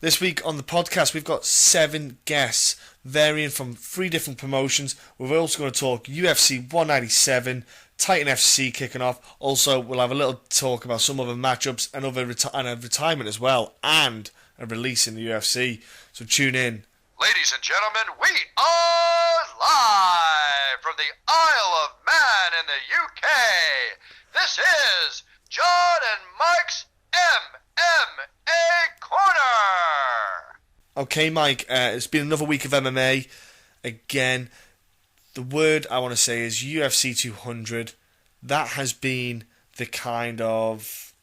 This week on the podcast, we've got 7 guests varying from 3 different promotions. We're also going to talk UFC 197, Titan FC kicking off. Also, we'll have a little talk about some other matchups and a retirement as well, and a release in the UFC. So tune in. Ladies and gentlemen, we are live from the Isle of Man in the UK. This is John and Mike's MMA Corner. Okay, Mike, it's been another week of MMA. Again, the word I want to say is UFC 200. That has been the kind of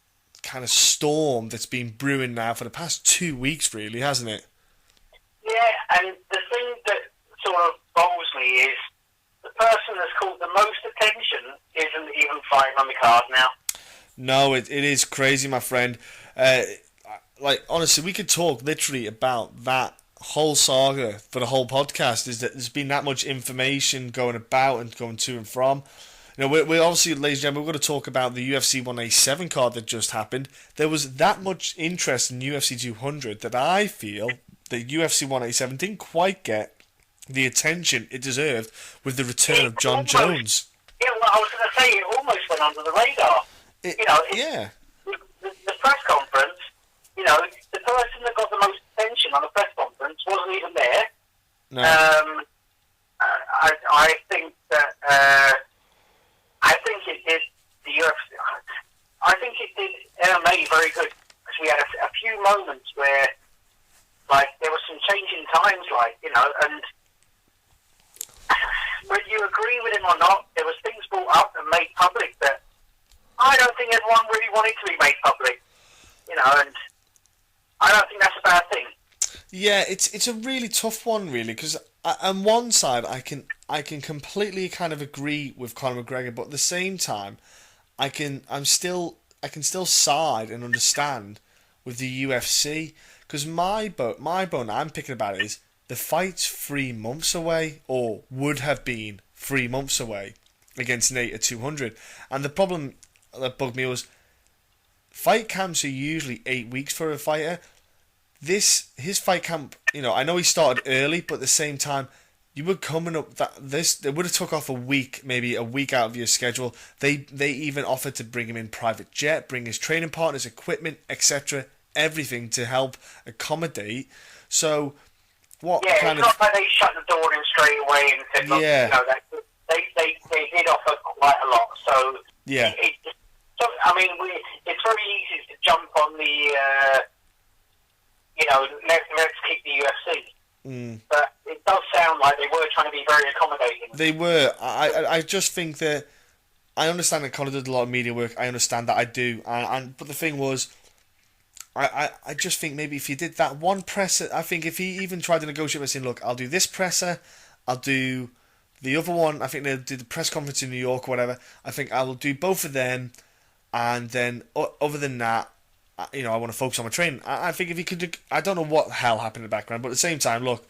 storm that's been brewing now for the past 2 weeks, really, hasn't it? Yeah, and the thing that sort of boggles me is the person that's caught the most attention isn't even fighting on the card now. No, it is crazy, my friend. Honestly, we could talk literally about that whole saga for the whole podcast. Is that there's been that much information going about and going to and from. You know, we're obviously, ladies and gentlemen, we're going to talk about the UFC 187 card that just happened. There was that much interest in UFC 200 that I feel that UFC 187 didn't quite get the attention it deserved with the return of Jon Jones. Yeah, well, I was going to say, it almost went under the radar. Yeah. The press conference, the person that got the most attention on the press conference wasn't even there. No. I think that I think it did the UFC. I think it did MMA very good because we had a few moments where, there was some changing times, and whether you agree with him or not, there was things brought up and made public that I don't think everyone really wanted to be made public, and I don't think that's a bad thing. Yeah, it's a really tough one, really, because on one side I can completely kind of agree with Conor McGregor, but at the same time, I can still side and understand with the UFC, because my bone I'm picking about is the fight's 3 months away, or would have been 3 months away against Nate at 200, and the problem that bugged me was fight camps are usually 8 weeks for a fighter. His fight camp, I know he started early, but at the same time, you were coming up they would have took off a week, maybe a week out of your schedule. They even offered to bring him in private jet, bring his training partners, equipment, etc., everything to help accommodate. So, what kind it's of? not like they shut the door in straight away and said, look, they did offer quite a lot. So yeah. It's very easy to jump on the, let's kick the UFC. But it does sound like they were trying to be very accommodating. They were. I just think that I understand that Conor did a lot of media work. I understand that, I do. But the thing was, I just think maybe if he did that one presser, I think if he even tried to negotiate by saying, look, I'll do this presser, I'll do the other one, I think they'll do the press conference in New York or whatever, I think I will do both of them, and then other than that, I want to focus on my training. I think if he could do, I don't know what the hell happened in the background, but at the same time, look,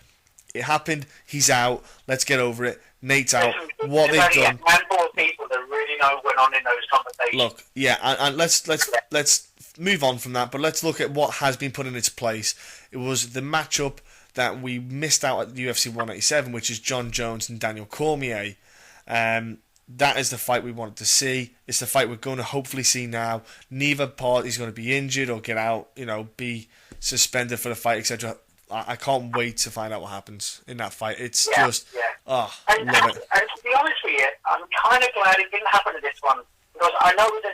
it happened, he's out, let's get over it, Nate's out, what they've done. A handful of people that really know what went on in those conversations. Look, yeah, and let's move on from that, but let's look at what has been put in its place. It was the matchup that we missed out at UFC 187, which is Jon Jones and Daniel Cormier. That is the fight we wanted to see. It's the fight we're going to hopefully see now. Neither party is going to be injured or get out, be suspended for the fight, etc. I can't wait to find out what happens in that fight. It's love it. And to be honest with you, I'm kind of glad it didn't happen to this one, because I know that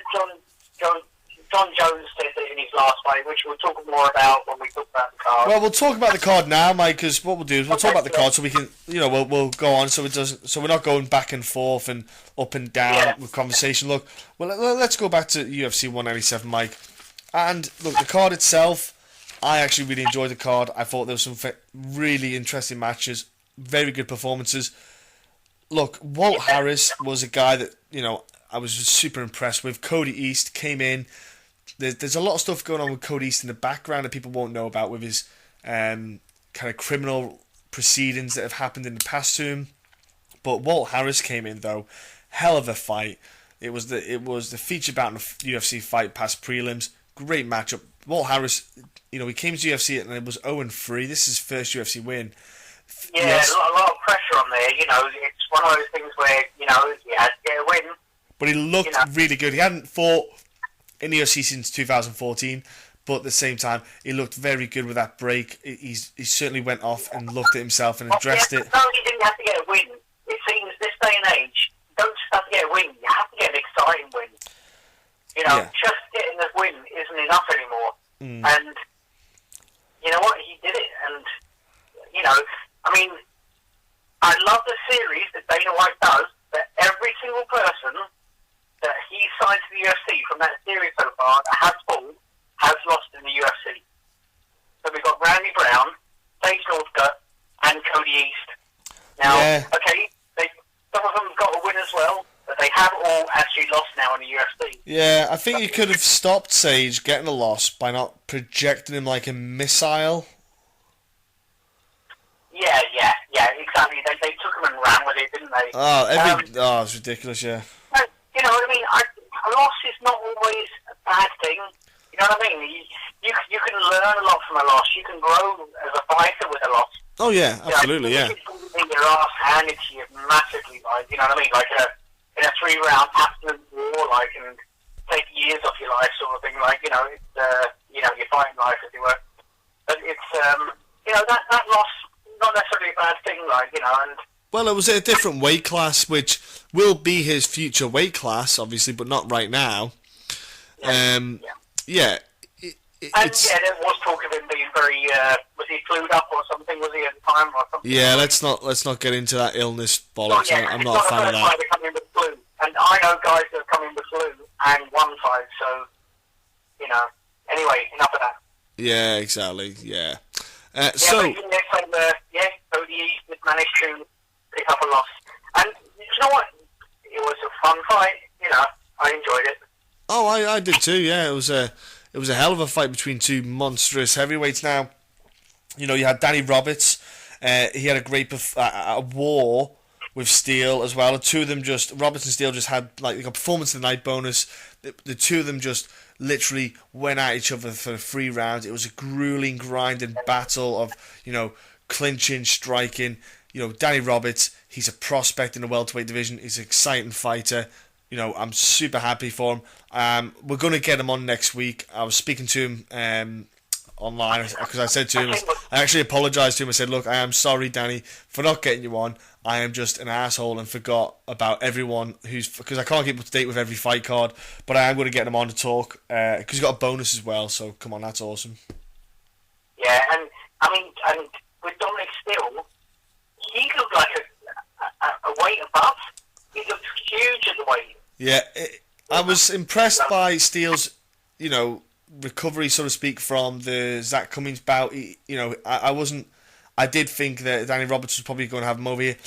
Jon Jones said that in his last fight, which we'll talk more about when we talk about the card. Well, we'll talk about the card now, Mike, because what we'll do is we'll talk about the card so we can, we'll go on so it doesn't, so we're not going back and forth and up and down with conversation. Look, well, let's go back to UFC 197, Mike. And look, the card itself, I actually really enjoyed the card. I thought there was some really interesting matches, very good performances. Look, Walt Harris was a guy that, I was super impressed with. Cody East came in. There's a lot of stuff going on with Cody East in the background that people won't know about with his kind of criminal proceedings that have happened in the past to him. But Walt Harris came in, though. Hell of a fight. It was the feature bout in the UFC Fight Pass prelims. Great matchup. Walt Harris, he came to UFC and it was 0-3. This is his first UFC win. Yeah, Yes, a lot of pressure on there. It's one of those things where he has to get a win. but he looked really good. He hadn't fought in the UFC since 2014, but at the same time, he looked very good with that break. He certainly went off and looked at himself and addressed it. No, he didn't have to get a win. It seems this day and age, you don't just have to get a win. You have to get an exciting win. Just getting a win isn't enough anymore. And you know what? He did it. And, I love the series that Dana White does, that every single person that he signed to the UFC from that series so far that has fought has lost in the UFC. So we've got Randy Brown, Sage Northcutt, and Cody East. Now, some of them have got a win as well, but they have all actually lost now in the UFC. Yeah, I think you could have stopped Sage getting a loss by not projecting him like a missile. Yeah, exactly. They took him and ran with it, didn't they? It's ridiculous, yeah. You know what I mean? A loss is not always a bad thing. You know what I mean? You can learn a lot from a loss. You can grow as a fighter with a loss. Oh, yeah, absolutely, yeah. Your ass handed to you massively, you know what I mean? Like in a 3-round absolute war, and take years off your life sort of thing. Your fighting life, as it were. But it's, that loss, not necessarily a bad thing, and... Well, it was a different weight class, which will be his future weight class, obviously, but not right now. And there was talk of him being very, was he flued up or something, was he at the time or something? Yeah, let's not get into that illness bollocks. I'm not a fan of that. Come in with flu. And I know guys that have come in with flu and won fights, so, anyway, enough of that. Yeah, exactly, yeah. But Cody East did manage to pick up a loss. And you know what? It was a fun fight. I enjoyed it. Oh, I did too. Yeah, it was a hell of a fight between two monstrous heavyweights. Now, you had Danny Roberts. He had a great a war with Steele as well. The two of them Roberts and Steele just had a performance of the night bonus. The two of them just literally went at each other for 3 rounds. It was a grueling, grinding battle of clinching, striking. Danny Roberts, he's a prospect in the welterweight division. He's an exciting fighter. I'm super happy for him. We're going to get him on next week. I was speaking to him online because I said to him, I actually apologised to him. I said, look, I am sorry, Danny, for not getting you on. I am just an asshole and forgot about everyone because I can't keep up to date with every fight card, but I am going to get him on to talk because he's got a bonus as well. So come on, that's awesome. Yeah, and with Dominic Steele, he looked like a weight above. He looked huge at the weight. Yeah, I was impressed by Steele's, recovery, so to speak, from the Zach Cummings bout. I did think that Danny Roberts was probably going to have him over here.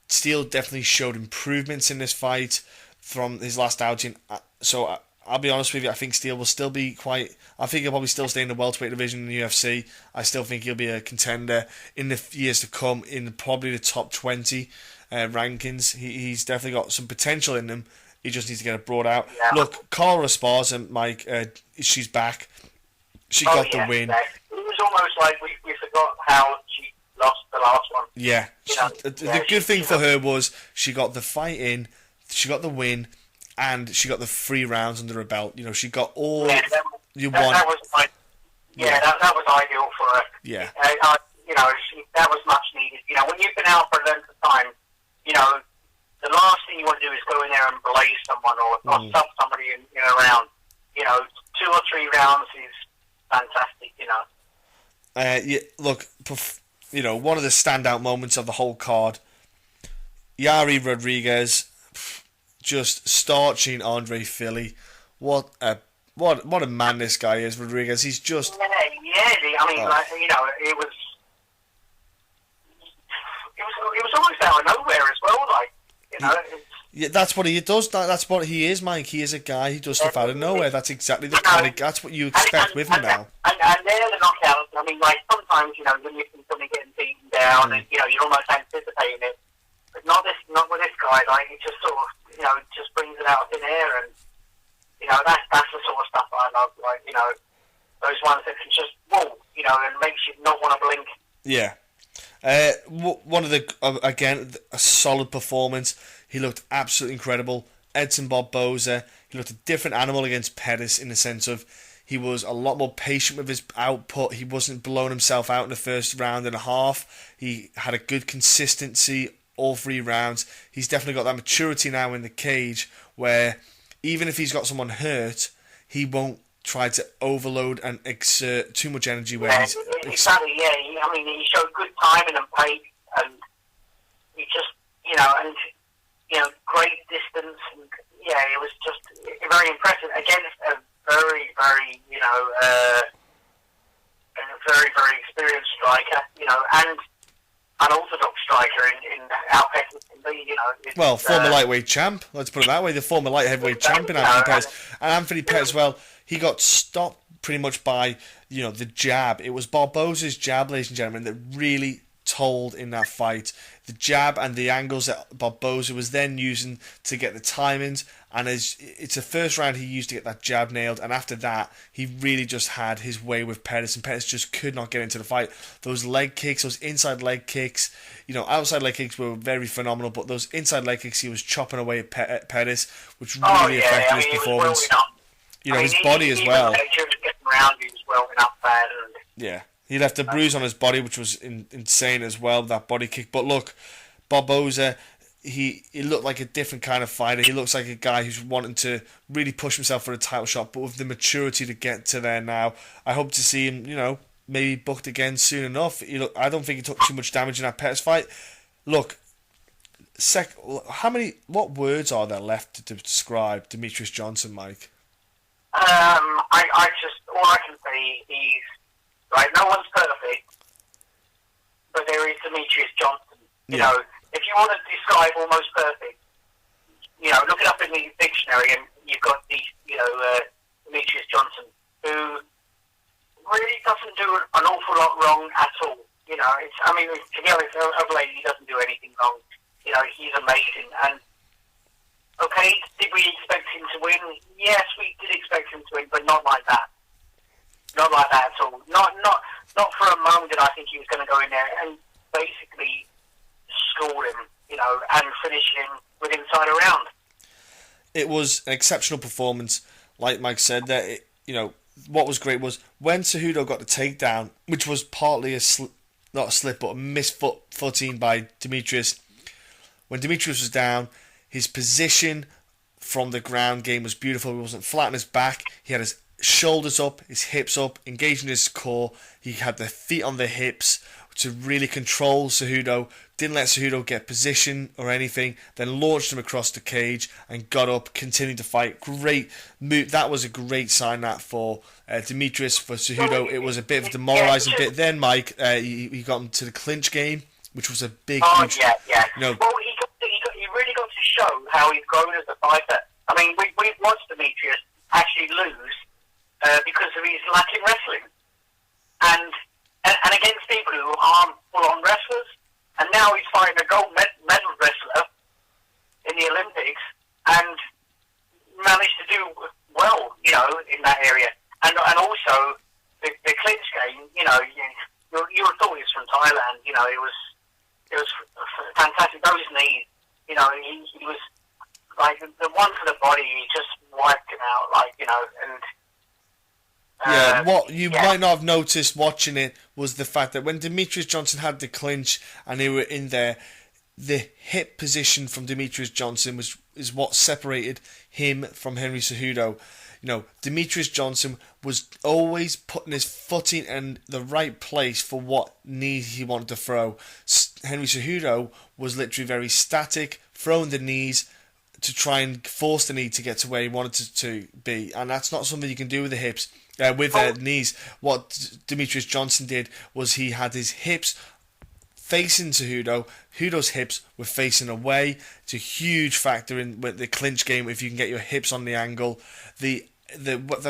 Steele definitely showed improvements in this fight from his last outing. So I'll be honest with you, I think Steele will still be I think he'll probably still stay in the welterweight division in the UFC. I still think he'll be a contender in the years to come in probably the top 20 rankings. He's definitely got some potential in him. He just needs to get it brought out. Yeah. Look, Carla Esparza, Mike, she's back. She got the win. It was almost like we forgot how she lost the last one. Yeah. The good thing for her was she got the fight in, she got the win, and she got the 3 rounds under her belt. She got all you want. That was that was ideal for her. Yeah. That was much needed. When you've been out for a length of time, the last thing you want to do is go in there and blaze someone or stop somebody in a round. 2 or 3 rounds is fantastic. Look, one of the standout moments of the whole card, Yari Rodriguez just starching Andre Philly. What a man this guy is, Rodriguez. He's just it was almost out of nowhere as well. Yeah, that's what he does. That's what he is, Mike. He is a guy who does stuff out of nowhere. That's exactly the kind of. That's what you expect with him now. And they're the knockouts. Sometimes when you see somebody getting beaten down, and you're almost anticipating it, but not with this guy. He just sort of just brings it out of thin air, and that's the sort of stuff I love. those ones that can just whoa, and makes you not want to blink. Yeah. One of the again, a solid performance. He looked absolutely incredible. Edson Barboza, he looked a different animal against Pettis in the sense of he was a lot more patient with his output. He wasn't blowing himself out in the first round and a half. He had a good consistency all 3 rounds. He's definitely got that maturity now in the cage where even if he's got someone hurt, he won't try to overload and exert too much energy. Where Yeah, he's exactly. Yeah, he showed good timing and pace, and he just, great distance, and it was just very impressive against a very, very, a very, very experienced striker, and an orthodox striker in Alpec can be, well, former lightweight champ. Let's put it that way. The former light heavyweight champion, Anthony Pettis, and Anthony Pettis. Well, he got stopped pretty much by the jab. It was Barboza's jab, ladies and gentlemen, that really told in that fight. The jab and the angles that Barboza was then using to get the timings, and it's the first round he used to get that jab nailed, and after that he really just had his way with Pettis, and Pettis just could not get into the fight. Those leg kicks, those inside leg kicks, outside leg kicks were very phenomenal, but those inside leg kicks he was chopping away at Pettis, which really affected his performance. His body as well. He was welling up bad. Yeah. He left a bruise on his body, which was insane as well, that body kick. But look, Barboza, he looked like a different kind of fighter. He looks like a guy who's wanting to really push himself for a title shot, but with the maturity to get to there now. I hope to see him, maybe booked again soon enough. I don't think he took too much damage in that Pettis fight. Look, what words are there left to describe Demetrious Johnson, Mike? All I can say is, right, no one's perfect, but there is Demetrious Johnson. If you want to describe almost perfect, look it up in the dictionary, and you've got Demetrious Johnson, who really doesn't do an awful lot wrong at all. To be honest, of late he doesn't do anything wrong. He's amazing, and okay, did we expect him to win? Yes, we did expect him to win, but not like that. Not like that at all. Not for a moment did I think he was going to go in there and basically score him, and finish him with inside a round. It was an exceptional performance, like Mike said. That what was great was when Cejudo got the takedown, which was partly not a slip, but a misfooting by Demetrious. When Demetrious was down, his position from the ground game was beautiful. He wasn't flat on his back. He had his shoulders up, his hips up, engaging his core. He had the feet on the hips to really control Cejudo. Didn't let Cejudo get position or anything. Then launched him across the cage and got up, continued to fight. Great move. That was a great sign that for Demetrious. For Cejudo, it was a bit of a demoralising bit. Then Mike, he got him to the clinch game, which was a big. Oh huge, yeah. Well, he really got to show how he's grown as a fighter. We've watched Demetrious actually lose because of his lack in wrestling, and against people who aren't full-on wrestlers. And now he's fighting a gold medal wrestler in the Olympics and managed to do well, in that area. And also the clinch game, you would have thought he was from Thailand. It was fantastic. Those knees, he was like the one for the body. He just wiped him out, and. What you might not have noticed watching it was the fact that when Demetrious Johnson had the clinch and they were in there, the hip position from Demetrious Johnson is what separated him from Henry Cejudo. Demetrious Johnson was always putting his foot in the right place for what knee he wanted to throw. Henry Cejudo was literally very static, throwing the knees to try and force the knee to get to where he wanted to be, and that's not something you can do with the hips. With their knees. What Demetrious Johnson did was he had his hips facing Cejudo. Cejudo's hips were facing away. It's a huge factor in with the clinch game if you can get your hips on the angle. The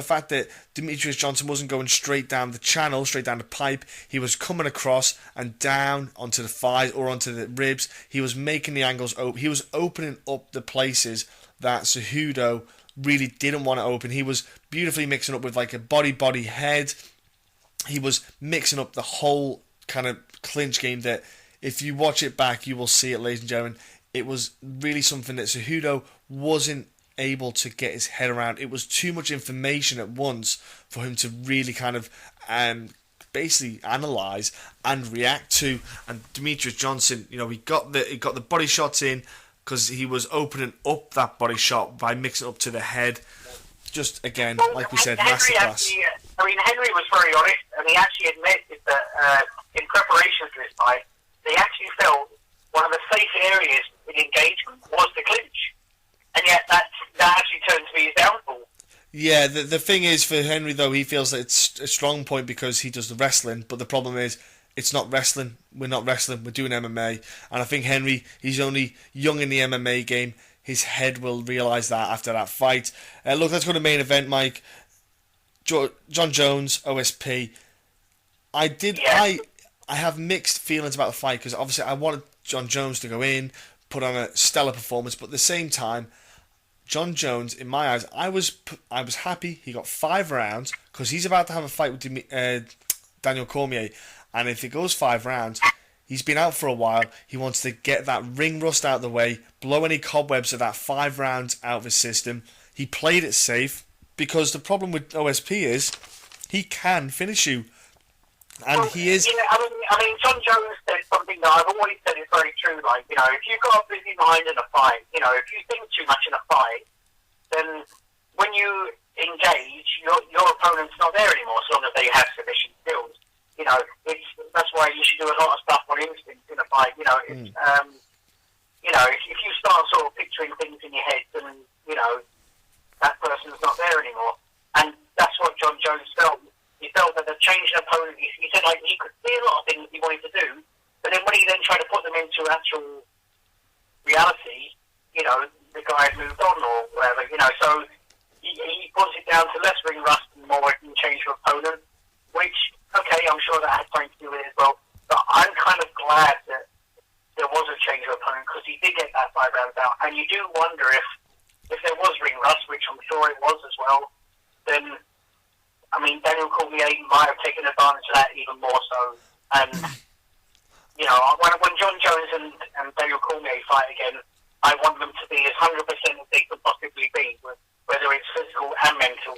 fact that Demetrious Johnson wasn't going straight down the channel, straight down the pipe, he was coming across and down onto the thighs or onto the ribs. He was making the angles open. He was opening up the places that Cejudo really didn't want to open. He was beautifully mixing up with like a body head. He was mixing up the whole kind of clinch game that if you watch it back, you will see it, ladies and gentlemen. It was really something that Cejudo wasn't able to get his head around. It was too much information at once for him to really kind of basically analyze and react to. And Demetrious Johnson, he got the body shots in because he was opening up that body shot by mixing up to the head. Just again, like we said, masterclass. Henry was very honest, and he actually admitted that in preparation for this fight, they actually felt one of the safe areas in engagement was the clinch, and yet that actually turned to be his downfall. Yeah, the thing is for Henry though, he feels that it's a strong point because he does the wrestling, but the problem is it's not wrestling. We're not wrestling. We're doing MMA, and I think Henry, he's only young in the MMA game. His head will realise that after that fight. Look, let's go to the main event, Mike. Jon Jones, OSP. I have mixed feelings about the fight because obviously I wanted Jon Jones to go in, put on a stellar performance, but at the same time, Jon Jones, in my eyes, I was happy he got 5 rounds because he's about to have a fight with Daniel Cormier, and if it goes 5 rounds, he's been out for a while. He wants to get that ring rust out of the way, blow any cobwebs of that 5 rounds out of his system. He played it safe because the problem with OSP is he can finish you, and he is. I mean, Jon Jones said something that I've always said is very true. Like, if you've got a busy mind in a fight, if you think too much in a fight, then when you engage, your opponent's not there anymore. So long as they have sufficient skills, that's why you should do a lot of stuff on instinct in a fight. If you start sort of picturing things in your head, then that person's not there anymore, and that's what Jon Jones felt. He felt that the change in opponent, he said like he could see a lot of things he wanted to do, but then when he then tried to put them into actual reality, the guy had moved on or whatever, so he puts it down to less ring rust and more change of opponent, which, okay, I'm sure that had something to do with it as well, but I'm kind of glad that there was a change of opponent because he did get that 5 rounds out, and you do wonder if there was ring rust, which I'm sure it was as well, then Daniel Cormier might have taken advantage of that even more so. And, when Jon Jones and Daniel Cormier fight again, I want them to be as 100% as they could possibly be, whether it's physical and mental.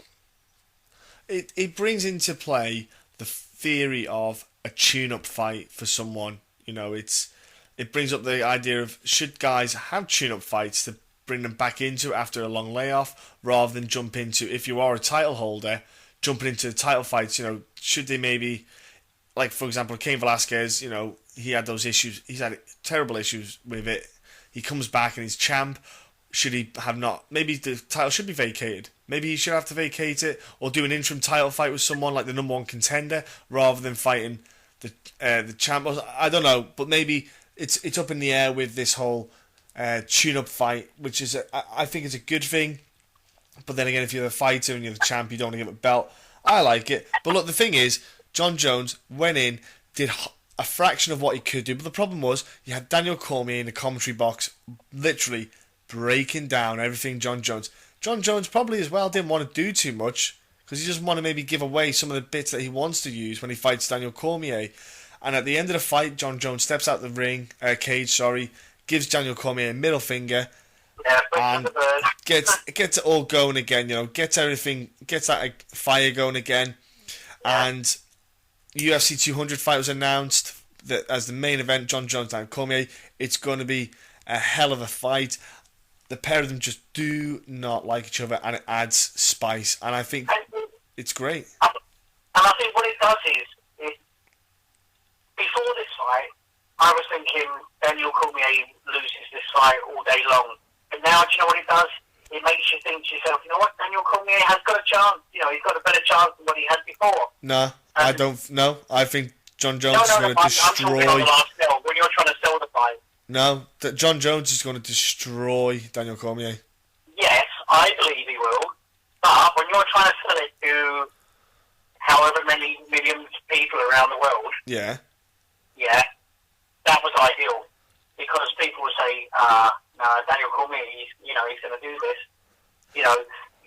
It brings into play the theory of a tune-up fight for someone. It brings up the idea of should guys have tune-up fights to bring them back into after a long layoff, rather than jump into, if you are a title holder, jumping into the title fights, should they maybe, like for example, Cain Velasquez, he had those issues, he's had terrible issues with it. He comes back and he's champ. Should he have not? Maybe the title should be vacated. Maybe he should have to vacate it or do an interim title fight with someone like the number 1 contender rather than fighting the champ. I don't know, but maybe it's up in the air with this whole tune-up fight, which is I think it's a good thing. But then again, if you're the fighter and you're the champ, you don't want to give a belt. I like it. But look, the thing is, Jon Jones went in, did a fraction of what he could do. But the problem was, you had Daniel Cormier in the commentary box, literally breaking down everything Jon Jones. Jon Jones probably as well didn't want to do too much, because he doesn't want to maybe give away some of the bits that he wants to use when he fights Daniel Cormier. And at the end of the fight, Jon Jones steps out the cage, gives Daniel Cormier a middle finger, and gets it all going again, gets that fire going again. And UFC 200 fight was announced that as the main event, Jon Jones and Cormier. It's going to be a hell of a fight. The pair of them just do not like each other, and it adds spice, and I think it's great. And I think what it does is before this fight, I was thinking Daniel Cormier loses this fight all day long. But now, do you know what it does? It makes you think to yourself, you know what, Daniel Cormier has got a chance. He's got a better chance than what he had before. No, I don't. No, I think Jon Jones is going to destroy. I'm talking on the last sell, when you're trying to sell the fight. No, Jon Jones is going to destroy Daniel Cormier. Yes, I believe he will. But when you're trying to sell it to however many millions of people around the world, yeah, that was ideal. Because people would say, no, Daniel Cormier, he's going to do this. you know,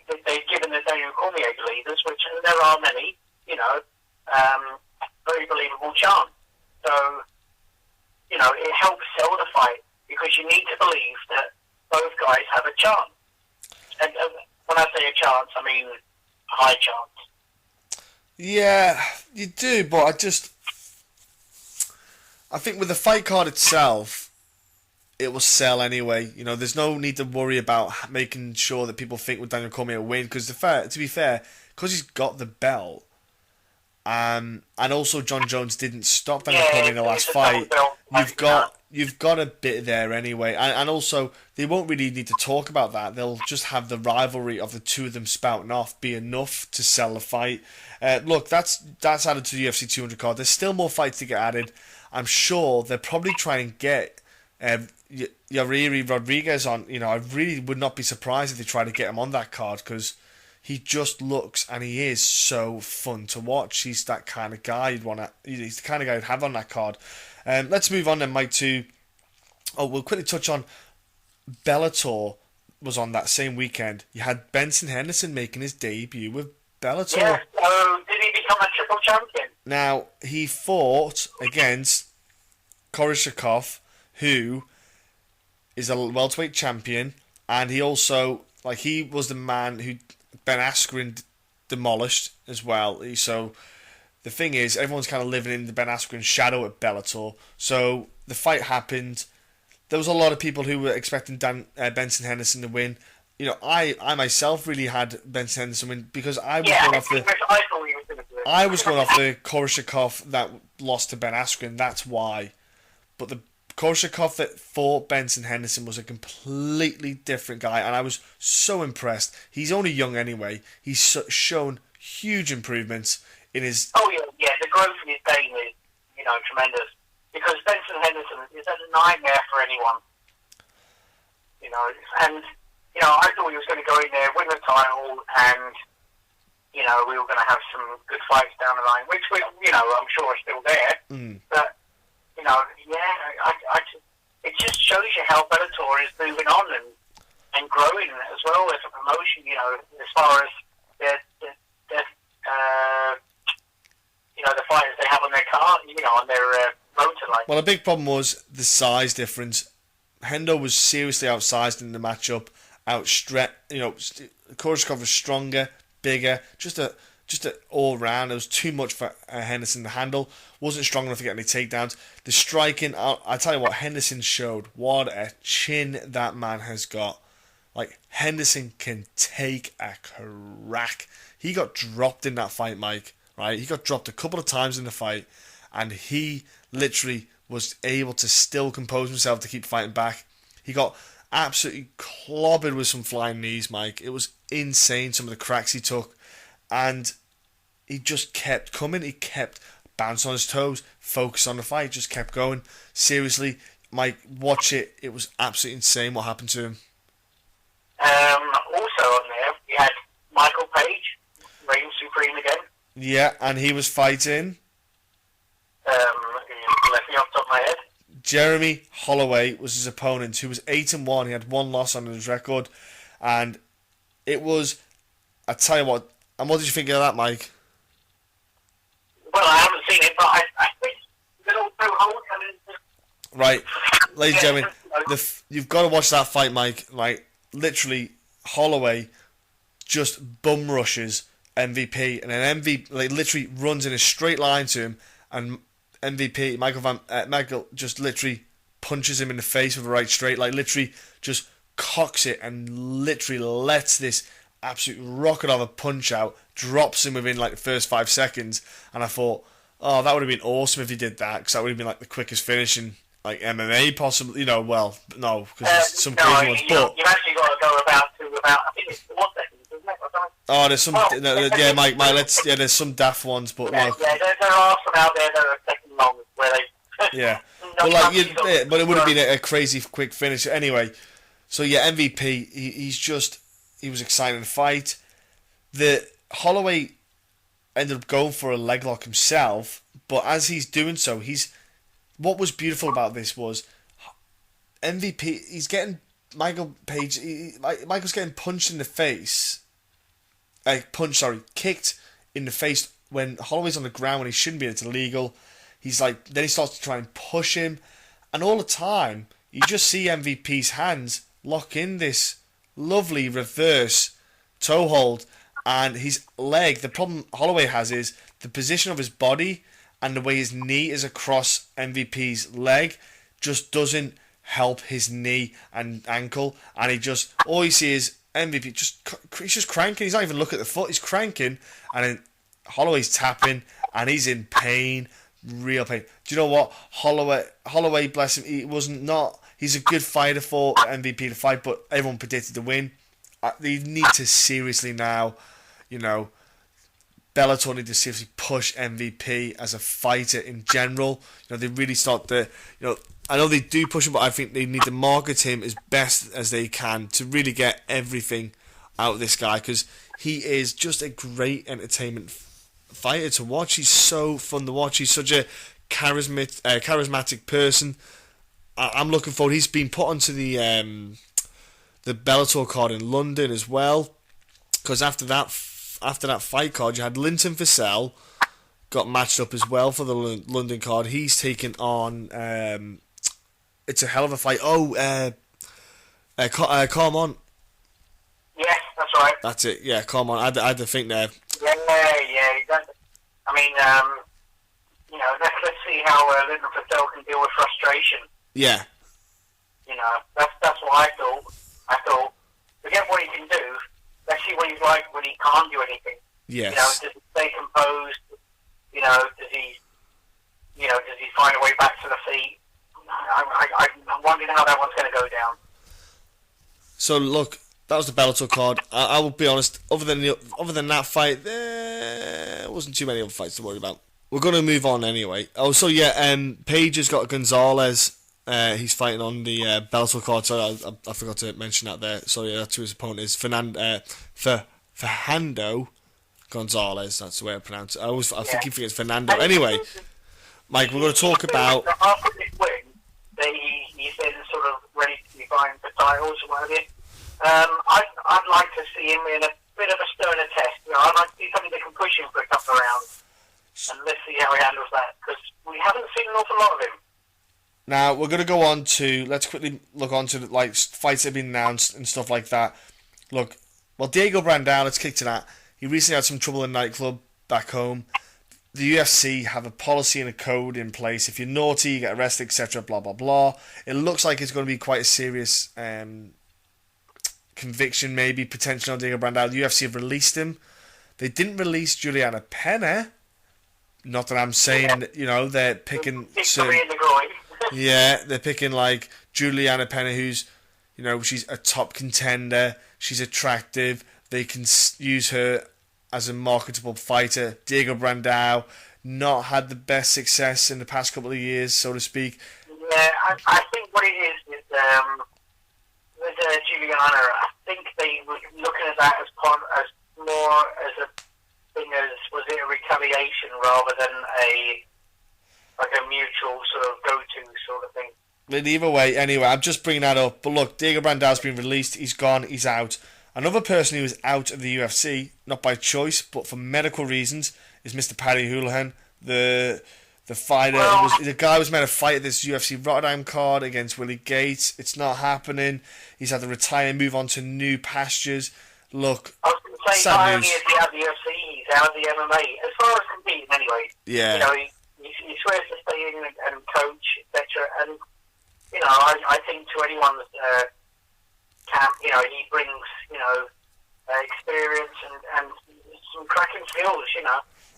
they've given the Daniel Cormier believers, which there are many, you know, very believable chance. So, you know, it helps sell the fight because you need to believe that both guys have a chance. And when I say a chance, I mean a high chance. Yeah, you do, but I think with the fight card itself, it will sell anyway. You know, there's no need to worry about making sure that people think with Daniel Cormier will win, because to be fair, because he's got the belt, and also Jon Jones didn't stop Daniel Cormier in the last fight. You've got a bit there anyway, and also they won't really need to talk about that. They'll just have the rivalry of the two of them spouting off be enough to sell the fight. Look, that's added to the UFC 200 card. There's still more fights to get added. I'm sure they're probably trying to get Yairi Rodriguez on. You know, I really would not be surprised if they try to get him on that card, because he just looks, and he is so fun to watch. He's that kind of guy he's the kind of guy you'd have on that card. Let's move on then, Mike, to... Oh, we'll quickly touch on Bellator was on that same weekend. You had Benson Henderson making his debut with Bellator. Yeah, so did he become a triple champion? Now, he fought against Koreshkov, who is a welterweight champion, and he also, he was the man who Ben Askren demolished as well. So the thing is, everyone's kind of living in the Ben Askren shadow at Bellator. So the fight happened. There was a lot of people who were expecting Benson Henderson to win. You know, I myself really had Benson Henderson win, because I was going off the Koreshkov that lost to Ben Askren. That's why. But the Koreshkov that fought Benson Henderson was a completely different guy, and I was so impressed. He's only young anyway. He's shown huge improvements in his... Oh, yeah, the growth in his game is, you know, tremendous. Because Benson Henderson is a nightmare for anyone. You know, and, you know, I thought he was going to go in there, win the title, and, you know, we were going to have some good fights down the line, which, you know, I'm sure are still there. But, you know, yeah, it just shows you how Bellator is moving on and growing as well as a promotion, you know, as far as the you know, the fighters they have on their card, you know, on their rotor line. Well, a big problem was the size difference. Hendo was seriously outsized in the matchup, outstretched. You know, Koreshkov was stronger, bigger, just a all round. It was too much for Henderson to handle. Wasn't strong enough to get any takedowns. The striking, I tell you what, Henderson showed what a chin that man has got. Like, Henderson can take a crack. He got dropped in that fight, Mike. Right? He got dropped a couple of times in the fight, and he literally was able to still compose himself to keep fighting back. He got absolutely clobbered with some flying knees, Mike. It was insane, some of the cracks he took. And he just kept coming. He kept bouncing on his toes, focus on the fight, just kept going. Seriously, Mike, watch it. It was absolutely insane what happened to him. Also on there, we had Michael Page, reigning supreme again. Yeah, and he was fighting... left me off the top of my head. Jeremy Holloway was his opponent, who was 8-1. He had one loss on his record. And it was... I tell you what... And what did you think of that, Mike? Well, I haven't seen it, but I think little Joe Holt, Right, ladies and gentlemen, you've got to watch that fight, Mike. Like, literally, Holloway just bum rushes MVP, and then MVP literally runs in a straight line to him, and MVP Michael just literally punches him in the face with a right straight, like literally just cocks it and literally lets this absolute rocket of a punch out, drops him within like the first 5 seconds, and I thought, oh, that would have been awesome if he did that, because that would have been like the quickest finish in like MMA possibly, you know. Well, no, because there's some crazy ones, but you've actually got to go about I think it's 1 second, isn't it? oh, there's some, yeah, Mike, there's some daft ones, but yeah, look, yeah, there are some out there that are a second long where they yeah, but like but it would have been a crazy quick finish anyway. So yeah, MVP, he was excited to fight. The Holloway ended up going for a leg lock himself, but as he's doing so, what was beautiful about this was MVP, he's getting Michael's getting punched in the face. Kicked in the face when Holloway's on the ground when he shouldn't be. It's illegal. Then he starts to try and push him, and all the time you just see MVP's hands lock in this lovely reverse toe hold, and his leg. The problem Holloway has is the position of his body and the way his knee is across MVP's leg just doesn't help his knee and ankle, and all you see is MVP he's just cranking. He's not even looking at the foot. He's cranking, and then Holloway's tapping, and he's in pain, real pain. Do you know what? Holloway, bless him, he's a good fighter for MVP to fight, but everyone predicted to win. They need to seriously now, Bellator need to seriously push MVP as a fighter in general. They really start to, I know they do push him, but I think they need to market him as best as they can to really get everything out of this guy, because he is just a great entertainment fighter to watch. He's so fun to watch. He's such a charismatic person. I'm looking forward. He's been put onto the Bellator card in London as well, because after that fight card, you had Linton Vassell got matched up as well for the London card. He's taken on. It's a hell of a fight. Carmon. Yes, that's right. That's it. Yeah, Carmon. I had to think there. Yeah. I mean, let's see how Linton Vassell can deal with frustration. Yeah. That's what I thought. I thought, forget what he can do. Let's see what he's like when he can't do anything. Yes. Does he stay composed? Does he find a way back to the feet? I'm wondering how that one's going to go down. So look, that was the Bellator card. I will be honest. Other than that fight, there wasn't too many other fights to worry about. We're going to move on anyway. Oh, so yeah, Page has got Gonzalez. He's fighting on the Bellator card. Sorry, I forgot to mention that there. Sorry, that's who his opponent is. Fernando Gonzalez. That's the way I pronounce it. I think he forgets Fernando. Anyway, Mike, we're going to talk about. After this win, he's been sort of ready to be vying for titles or whatever. I'd like to see him in a bit of a sterner test. I'd like to see something that can push him for a couple of rounds, and let's see how he handles that, because we haven't seen an awful lot of him. Now we're going to go on to, let's quickly look on to fights that have been announced and stuff like that. Look, Diego Brandao, let's kick to that. He recently had some trouble in a nightclub back home. The UFC have a policy and a code in place. If you're naughty, you get arrested, etc. Blah blah blah. It looks like it's going to be quite a serious conviction, maybe potentially on Diego Brandao. The UFC have released him. They didn't release Juliana Pena. Not that I'm saying that, they're picking certain. Yeah, they're picking like Juliana Pena, who's, she's a top contender. She's attractive. They can use her as a marketable fighter. Diego Brandao not had the best success in the past couple of years, so to speak. Yeah, I think what it is with Juliana, I think they were looking at that as more as a thing as, was it a retaliation rather than a mutual sort of go-to sort of thing. But either way, anyway, I'm just bringing that up. But look, Diego Brandao's been released. He's gone. He's out. Another person who is out of the UFC, not by choice, but for medical reasons, is Mr. Paddy Holohan, the fighter. The guy was meant to fight at this UFC Rotterdam card against Willie Gates. It's not happening. He's had to retire and move on to new pastures. Look, I was going to say, not only is he out of the UFC, he's out of the MMA. As far as competing, anyway. Yeah. He swears to stay in and coach, etc. And I think to anyone's camp, he brings experience and some cracking skills.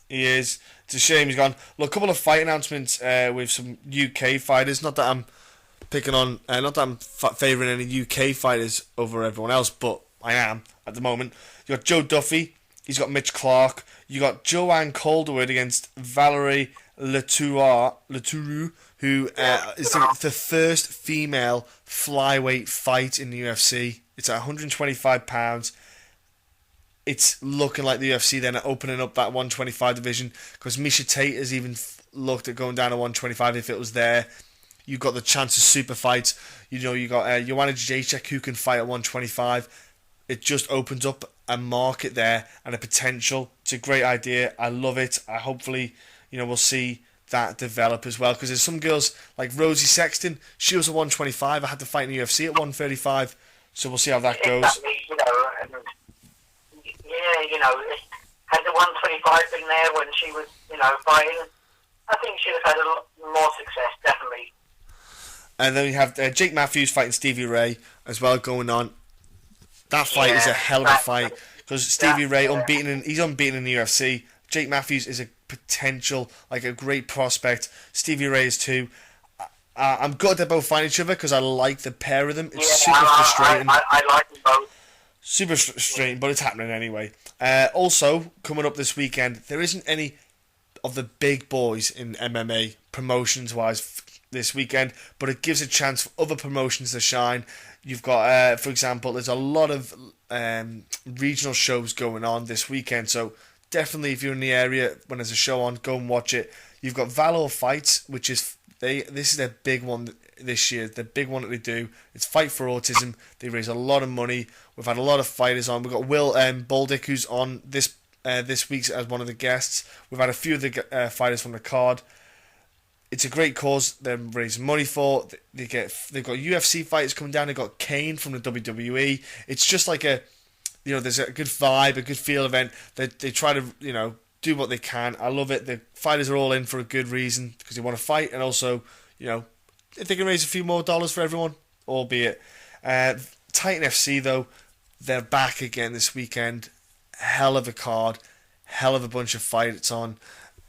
He is. It's a shame he's gone. Look, a couple of fight announcements with some UK fighters. Not that I'm picking on, not that I'm favouring any UK fighters over everyone else, but I am at the moment. You got Joe Duffy. He's got Mitch Clark. You got Joanne Calderwood against Valerie Letourneau, who is the first female flyweight fight in the UFC. It's at £125. It's looking like the UFC then are opening up that 125 division, because Misha Tate has even looked at going down to 125 if it was there. You've got the chance of super fights. You know, you got Joanna Jacek who can fight at 125. It just opens up a market there and a potential. It's a great idea. I love it. Hopefully, we'll see that develop as well, because there's some girls like Rosie Sexton. She was a 125. I had to fight in the UFC at 135, so we'll see how that goes. Exactly, and had the 125 been there when she was, fighting, I think she'd have had a lot more success, definitely. And then we have Jake Matthews fighting Stevie Ray as well going on. That fight is a hell of a fight, because Stevie Ray he's unbeaten in the UFC. Jake Matthews is a potential, like a great prospect. Stevie Ray is too. I'm good they're both fighting each other because I like the pair of them. It's super frustrating. I like them both. Super frustrating, but it's happening anyway. Also, coming up this weekend, there isn't any of the big boys in MMA promotions-wise this weekend, but it gives a chance for other promotions to shine. You've got, for example, there's a lot of regional shows going on this weekend, so definitely if you're in the area when there's a show on, go and watch it. You've got Valor Fights, which is this is their big one this year. The big one that they do. It's Fight for Autism. They raise a lot of money. We've had a lot of fighters on. We've got Will Boldick, who's on this week as one of the guests. We've had a few of the fighters from the card. It's a great cause they're raising money for. They've got UFC fighters coming down. They've got Kane from the WWE. It's just like there's a good vibe, a good feel event. They try to, do what they can. I love it. The fighters are all in for a good reason because they want to fight, and also, if they can raise a few more dollars for everyone, albeit. Titan FC, though, they're back again this weekend. Hell of a card. Hell of a bunch of fights on.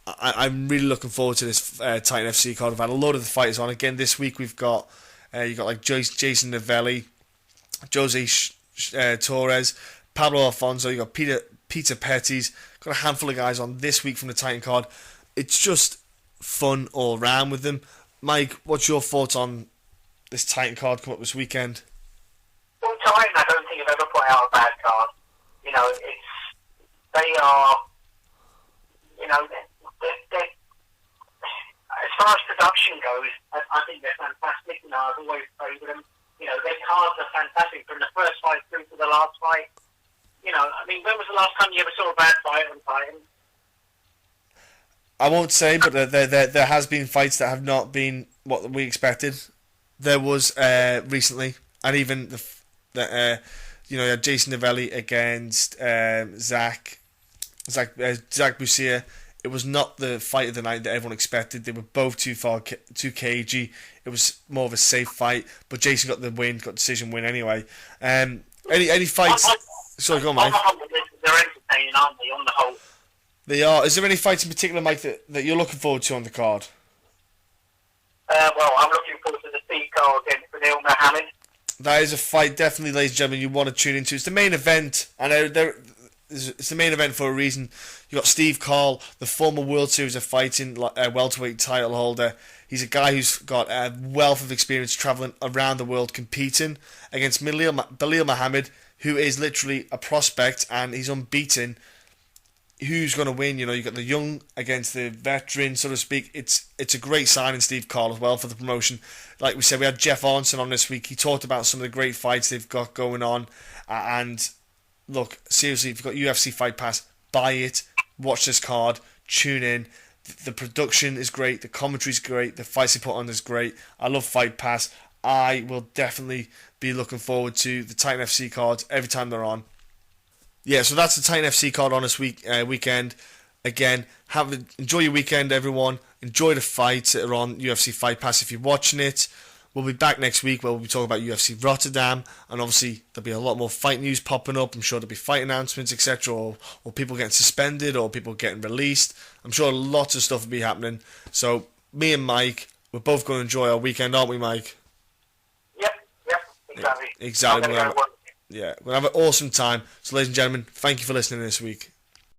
I'm really looking forward to this Titan FC card. I've had a lot of the fighters on. Again, this week we've got, like Jason Novelli, Jose Torres, Pablo Alfonso, you got Peter Pettis. Got a handful of guys on this week from the Titan card. It's just fun all round with them. Mike, what's your thoughts on this Titan card come up this weekend? Well, Titan, I don't think I've ever put out a bad card. They are, they're, as far as production goes, I think they're fantastic. I've always favoured them. Their cards are fantastic from the first fight through to the last fight. When was the last time you ever saw a bad fight on Titan? I won't say, but there has been fights that have not been what we expected. There was recently, and even you had Jason Novelli against Zach Bussier. It was not the fight of the night that everyone expected. They were both too cagey. It was more of a safe fight, but Jason got the win, got decision win anyway. Any fights? Sorry, go on, Mike. They're entertaining, aren't they, on the whole? They are. Is there any fights in particular, Mike, that you're looking forward to on the card? Well, I'm looking forward to the Steve Cole against Neil Mohammed. That is a fight, definitely, ladies and gentlemen, you want to tune into. It's the main event, and it's the main event for a reason. You got Steve Cole, the former World Series of Fighting welterweight title holder. He's a guy who's got a wealth of experience travelling around the world competing against Belal Muhammad, who is literally a prospect and he's unbeaten. Who's going to win? You got the young against the veteran, so to speak. It's a great signing, Steve Cole, as well, for the promotion. Like we said, we had Jeff Arnson on this week. He talked about some of the great fights they've got going on. And look, seriously, if you've got UFC Fight Pass, buy it. Watch this card. Tune in. The production is great. The commentary is great. The fights they put on is great. I love Fight Pass. I will definitely be looking forward to the Titan FC cards every time they're on. Yeah, so that's the Titan FC card on this weekend. Again, enjoy your weekend, everyone. Enjoy the fights that are on UFC Fight Pass if you're watching it. We'll be back next week where we'll be talking about UFC Rotterdam, and obviously there'll be a lot more fight news popping up. I'm sure there'll be fight announcements, etc., or people getting suspended, or people getting released. I'm sure lots of stuff will be happening. So me and Mike, we're both going to enjoy our weekend, aren't we, Mike? Yep, exactly. Exactly. We're going to have an awesome time. So, ladies and gentlemen, thank you for listening this week.